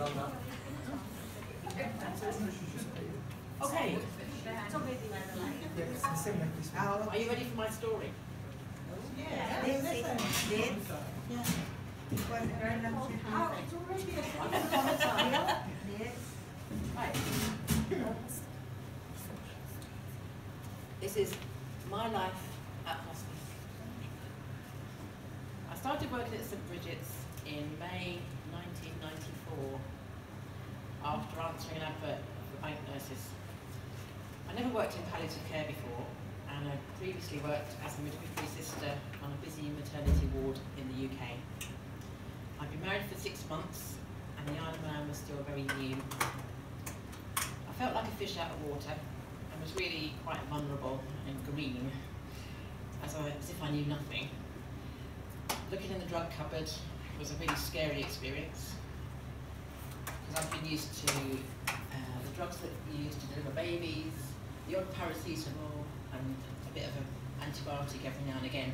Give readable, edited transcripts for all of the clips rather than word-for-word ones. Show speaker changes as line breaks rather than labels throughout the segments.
Okay. Are you ready for my story?
Yeah.
Right. This is my life at hospice. I started working at St Bridget's in May 1994 after answering an advert for bank nurses. I never worked in palliative care before, and I previously worked as a midwifery sister on a busy maternity ward in the UK. I'd been married for 6 months, and the Isle of Man was still very new. I felt like a fish out of water, and was really quite vulnerable and green, as if I knew nothing. Looking in the drug cupboard was a really scary experience, because I've been used to the drugs that you use to deliver babies, the odd paracetamol, and a bit of an antibiotic every now and again.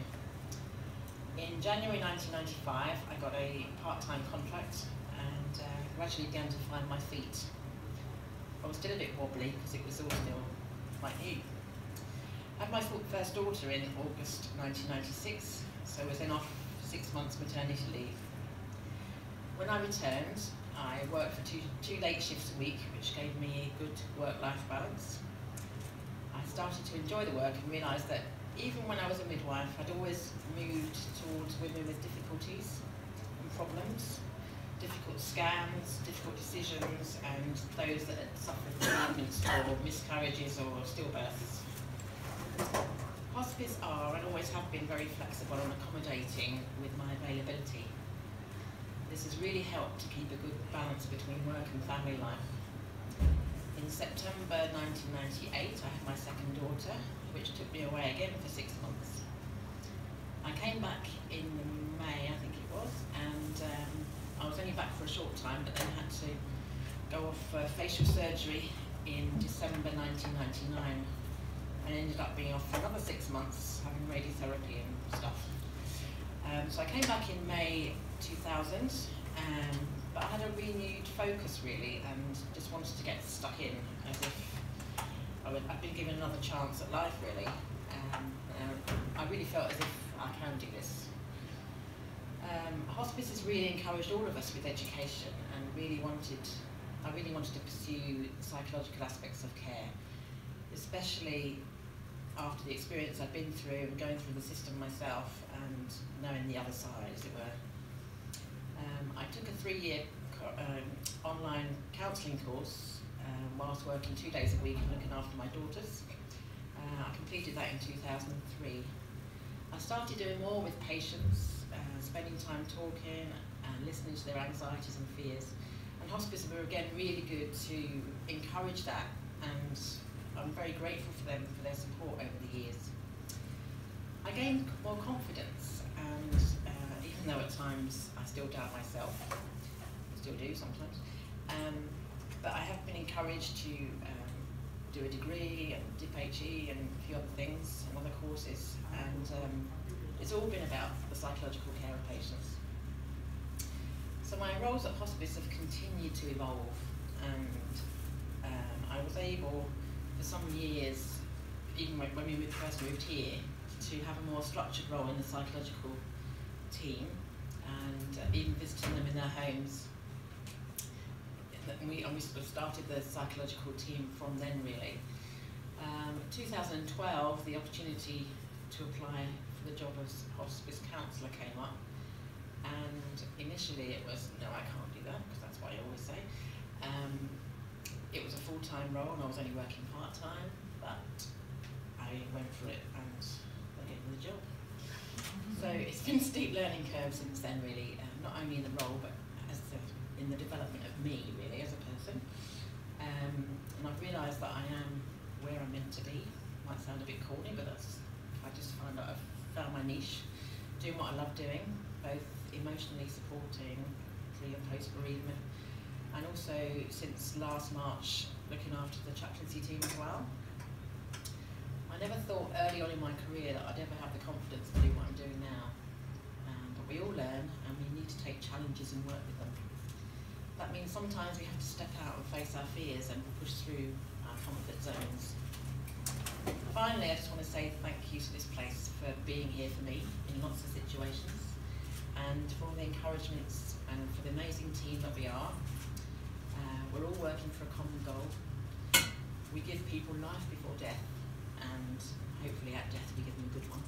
In January 1995, I got a part-time contract and gradually began to find my feet. I was still a bit wobbly because it was all still quite new. I had my first daughter in August 1996, so I was then off for 6 months maternity leave. When I returned, I worked for two late shifts a week, which gave me a good work-life balance. I started to enjoy the work and realised that even when I was a midwife, I'd always moved towards women with difficulties and problems, difficult scans, difficult decisions, and those that had suffered bereavements or miscarriages or stillbirths. Hospice are and always have been very flexible and accommodating with my availability. This has really helped to keep a good balance between work and family life. In September 1998, I had my second daughter, which took me away again for 6 months. I came back in May, I think it was, and I was only back for a short time, but then had to go off for facial surgery in December 1999, and ended up being off for another 6 months, having radiotherapy and stuff. So I came back in May 2000, but I had a renewed focus really, and just wanted to get stuck in, as if I'd been given another chance at life really. I really felt as if I can do this. Hospice has really encouraged all of us with education, and I really wanted to pursue psychological aspects of care, especially after the experience I'd been through and going through the system myself and knowing the other side, as it were. I took a 3-year online counselling course whilst working 2 days a week and looking after my daughters. I completed that in 2003. I started doing more with patients, spending time talking and listening to their anxieties and fears. And hospice were again really good to encourage that, and I'm very grateful for them for their support over the years. I gained more confidence, and even though at times I still doubt myself, I still do sometimes, but I have been encouraged to do a degree and DipHE and a few other things and other courses, and it's all been about the psychological care of patients. So my roles at hospice have continued to evolve, and I was able for some years, even when we first moved here, to have a more structured role in the psychological team, and even visiting them in their homes. And we sort of started the psychological team from then really. 2012, the opportunity to apply for the job as hospice counsellor came up, and initially it was, no, I can't do that, because that's what I always say. It was a full-time role and I was only working part-time, but I went for it and they gave me the job. So it's been a steep learning curve since then really, not only in the role but in the development of me really as a person. And I've realised that I am where I'm meant to be. Might sound a bit corny, but I just find that I've found my niche, doing what I love doing, both emotionally supporting pre and post bereavement, and also since last March looking after the chaplaincy team as well. I never thought early on in my career that I'd ever have the confidence to do what I'm doing now, but we all learn and we need to take challenges and work with them. that means sometimes we have to step out and face our fears and push through our comfort zones. Finally, I just want to say thank you to this place for being here for me in lots of situations, and for all the encouragements and for the amazing team that we are. We're all working for a common goal. We give people life before death, and hopefully at death we give them a good one.